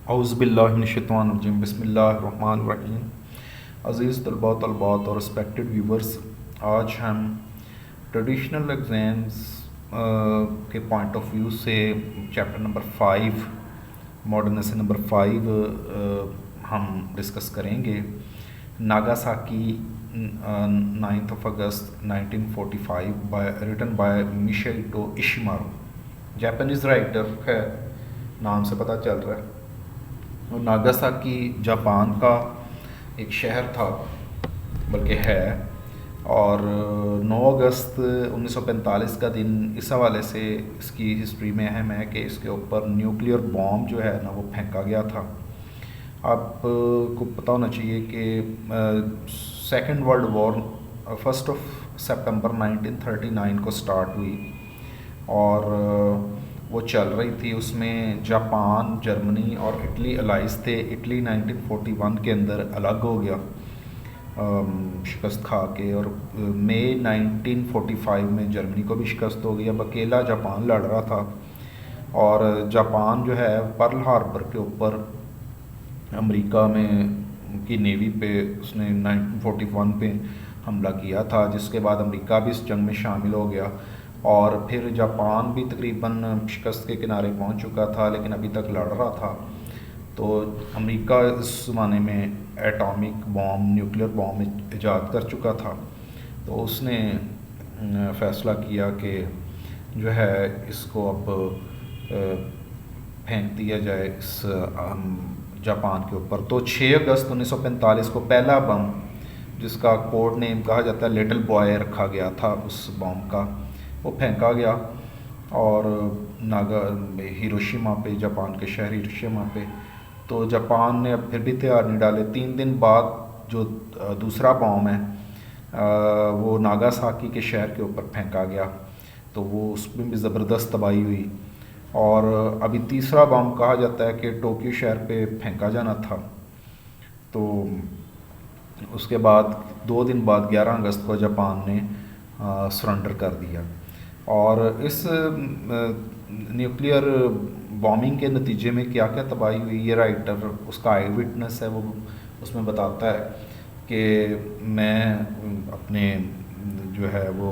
औज़ुबिल्लाहिमिनश्शैतानिर्रजीम बिस्मिल्लाहिर्रहमानिर्रहीम। अज़ीज़ तलबा तलबात और रिस्पेक्टेड व्यूवर्स, आज हम ट्रेडिशनल एग्ज़ाम्स के पॉइंट ऑफ व्यू से chapter number 5 modern essay number 5 हम डिस्कस करेंगे। Nagasaki 9 August 1945 written by Michito Ishimaru. Japanese writer है, नाम से पता चल रहा है। और नागासाकी जापान का एक शहर था, बल्कि है। और 9 अगस्त 1945 का दिन इस हवाले से इसकी हिस्ट्री में अहम है कि इसके ऊपर न्यूक्लियर बॉम्ब जो है ना वो फेंका गया था। आपको पता होना चाहिए कि सेकेंड वर्ल्ड वॉर 1 सितंबर 1939 को स्टार्ट हुई और वो चल रही थी। उसमें जापान, जर्मनी और इटली अलाइज थे। इटली 1941 के अंदर अलग हो गया शिकस्त खा के, और मई 1945 में जर्मनी को भी शिकस्त हो गई। अब अकेला जापान लड़ रहा था और जापान जो है पर्ल हार्बर के ऊपर अमेरिका में की नेवी पे उसने 1941 पे हमला किया था, जिसके बाद अमेरिका भी इस जंग में शामिल हो गया और फिर जापान भी तकरीबन शिकस्त के किनारे पहुंच चुका था, लेकिन अभी तक लड़ रहा था। तो अमेरिका इस ज़माने में एटॉमिक बॉम्ब, न्यूक्लियर बॉम्ब ईजाद कर चुका था। तो उसने फ़ैसला किया कि जो है इसको अब फेंक दिया जाए इस जापान के ऊपर। तो 6 अगस्त 1945 को पहला बम, जिसका कोड नेम कहा जाता है लिटिल बॉय रखा गया था उस बॉम्ब का, वो फेंका गया और हिरोशिमा पे, जापान के शहर हिरोशिमा पे। तो जापान ने अब फिर भी तैयार नहीं डाले। 3 दिन बाद जो दूसरा बॉम्ब है वो नागासाकी के शहर के ऊपर फेंका गया, तो वो उसमें भी ज़बरदस्त तबाही हुई। और अभी तीसरा बॉम्ब कहा जाता है कि टोक्यो शहर पे फेंका जाना था। तो उसके बाद 2 दिन बाद 11 अगस्त को जापान ने सरेंडर कर दिया। और इस न्यूक्लियर बॉम्बिंग के नतीजे में क्या क्या तबाही हुई, ये राइटर उसका आई विटनेस है, वो उसमें बताता है कि मैं अपने जो है वो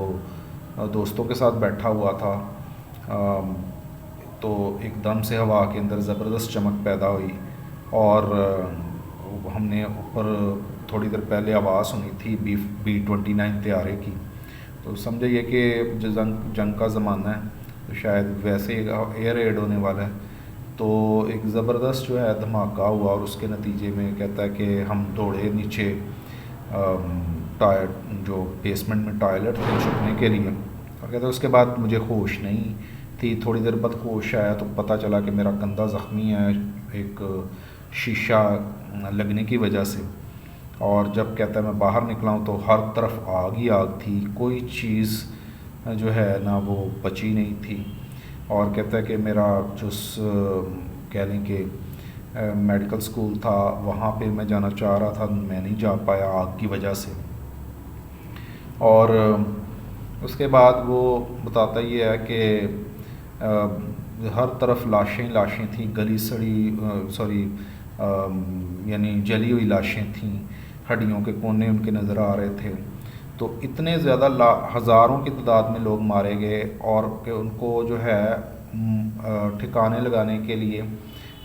दोस्तों के साथ बैठा हुआ था, तो एकदम से हवा के अंदर ज़बरदस्त चमक पैदा हुई और हमने ऊपर थोड़ी देर पहले आवाज़ सुनी थी B-29 तैयारे की। तो समझिए कि जो जंग का ज़माना है, तो शायद वैसे एयर रेड होने वाला है। तो एक ज़बरदस्त जो है धमाका हुआ और उसके नतीजे में कहता है कि हम दौड़े नीचे जो बेसमेंट में टॉयलेट थे छुपने के लिए, और कहते हैं उसके बाद मुझे होश नहीं थी। थोड़ी देर बाद होश आया तो पता चला कि मेरा कंधा ज़ख्मी है एक शीशा लगने की वजह से। और जब कहता है मैं बाहर निकला हूँ तो हर तरफ आग ही आग थी, कोई चीज़ जो है ना वो बची नहीं थी। और कहता है कि मेरा जो कह लें कि मेडिकल स्कूल था, वहाँ पे मैं जाना चाह रहा था, मैं नहीं जा पाया आग की वजह से। और उसके बाद वो बताता ये है कि हर तरफ लाशें लाशें थीं, गली सड़ी यानी जली हुई लाशें थीं, हड्डियों के कोने उनके नज़र आ रहे थे। तो इतने ज़्यादा हज़ारों की तादाद में लोग मारे गए और कि उनको जो है ठिकाने लगाने के लिए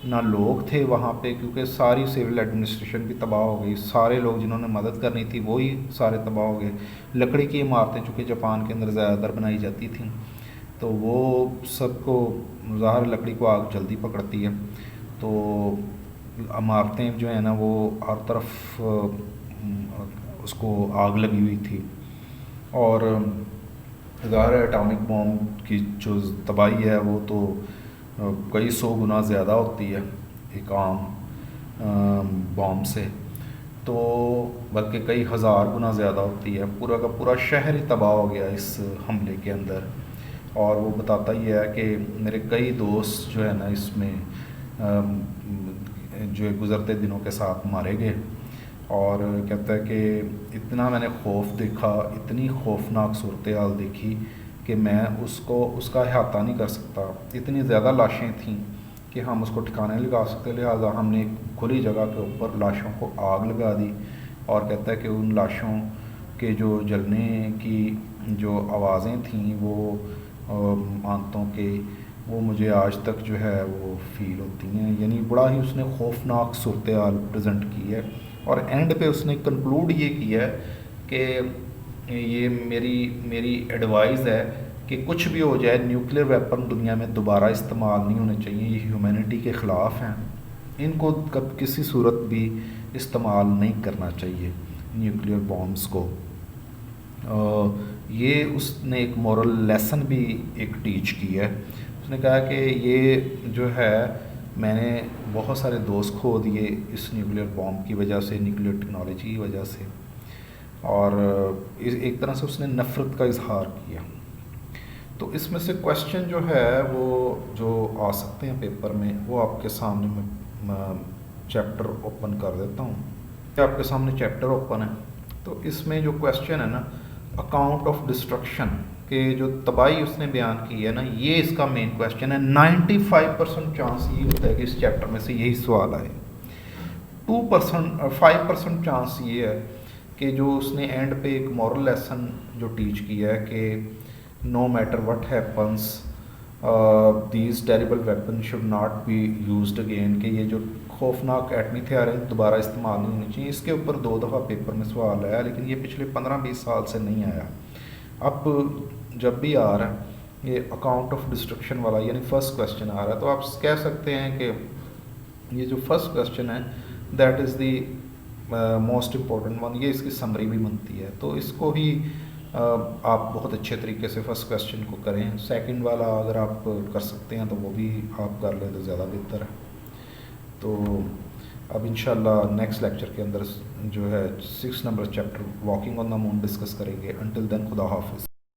ना लोग थे वहाँ पे, क्योंकि सारी सिविल एडमिनिस्ट्रेशन भी तबाह हो गई। सारे लोग जिन्होंने मदद करनी थी वो ही सारे तबाह हो गए। लकड़ी की इमारतें चूँकि जापान के अंदर ज़्यादातर बनाई जाती थी, तो वो सबको ज़ाहिर लकड़ी को आग जल्दी पकड़ती है। तो इमारतें जो है ना वो हर तरफ उसको आग लगी हुई थी। और ज़ाहिर एटॉमिक बॉम्ब की जो तबाही है वो तो कई 100 गुना ज़्यादा होती है एक आम बॉम्ब से, तो बल्कि कई हज़ार गुना ज़्यादा होती है। पूरा का पूरा शहर ही तबाह हो गया इस हमले के अंदर। और वो बताता ही है कि मेरे कई दोस्त जो है ना इसमें जो गुज़रते दिनों के साथ मारे गए। और कहता है कि इतना मैंने खौफ देखा, इतनी खौफनाक सूरत हाल देखी कि मैं उसका अहाता नहीं कर सकता। इतनी ज़्यादा लाशें थीं कि हम उसको ठिकाने नहीं लगा सकते, लिहाजा हमने एक खुली जगह के ऊपर लाशों को आग लगा दी। और कहता है कि उन लाशों के जो जलने की जो आवाज़ें थीं वो आंतों के, वो मुझे आज तक जो है वो फ़ील होती हैं। यानी बड़ा ही उसने खौफनाक सूरत हाल प्रेजेंट की है। और एंड पे उसने कंक्लूड ये किया है कि ये मेरी मेरी एडवाइस है कि कुछ भी हो जाए न्यूक्लियर वेपन दुनिया में दोबारा इस्तेमाल नहीं होने चाहिए, ये ह्यूमैनिटी के ख़िलाफ़ हैं, इनको कब किसी सूरत भी इस्तेमाल नहीं करना चाहिए न्यूक्लियर बॉम्ब्स को। ये उसने एक मॉरल लेसन भी एक टीच की है। उसने कहा कि ये जो है मैंने बहुत सारे दोस्त खो दिए इस न्यूक्लियर बॉम्ब की वजह से, न्यूक्लियर टेक्नोलॉजी की वजह से, और एक तरह से उसने नफ़रत का इजहार किया। तो इसमें से क्वेश्चन जो है वो जो आ सकते हैं पेपर में, वो आपके सामने मैं चैप्टर ओपन कर देता हूँ। आपके सामने चैप्टर ओपन है। तो इसमें जो क्वेश्चन है ना, अकाउंट ऑफ डिस्ट्रक्शन के जो तबाही उसने बयान की है ना, ये इसका मेन क्वेश्चन है। 95% चांस ये होता है कि इस चैप्टर में से यही सवाल आए। 5% चांस ये है कि जो उसने एंड पे एक मॉरल लेसन जो टीच किया है कि no matter what happens these terrible weapon should not be used again, कि ये जो खौफनाक एटमी हथियार हैं दोबारा इस्तेमाल नहीं होनी चाहिए। इसके ऊपर 2 दफ़ा पेपर में सवाल आया, लेकिन ये पिछले 15-20 साल से नहीं आया। अब जब भी आ रहा है ये अकाउंट ऑफ डिस्ट्रक्शन वाला, यानी फर्स्ट क्वेश्चन आ रहा है, तो आप कह सकते हैं कि ये जो फर्स्ट क्वेश्चन है that is the most important one, ये इसकी समरी भी बनती है। तो इसको ही आप बहुत अच्छे तरीके से फर्स्ट क्वेश्चन को करें। सेकंड वाला अगर आप कर सकते हैं तो वो भी आप कर लें तो ज़्यादा बेहतर है। तो अब इंशाल्लाह नेक्स्ट लेक्चर के अंदर जो है 6 number chapter walking on the moon discuss करेंगे। अंटिल देन खुदा हाफिज़।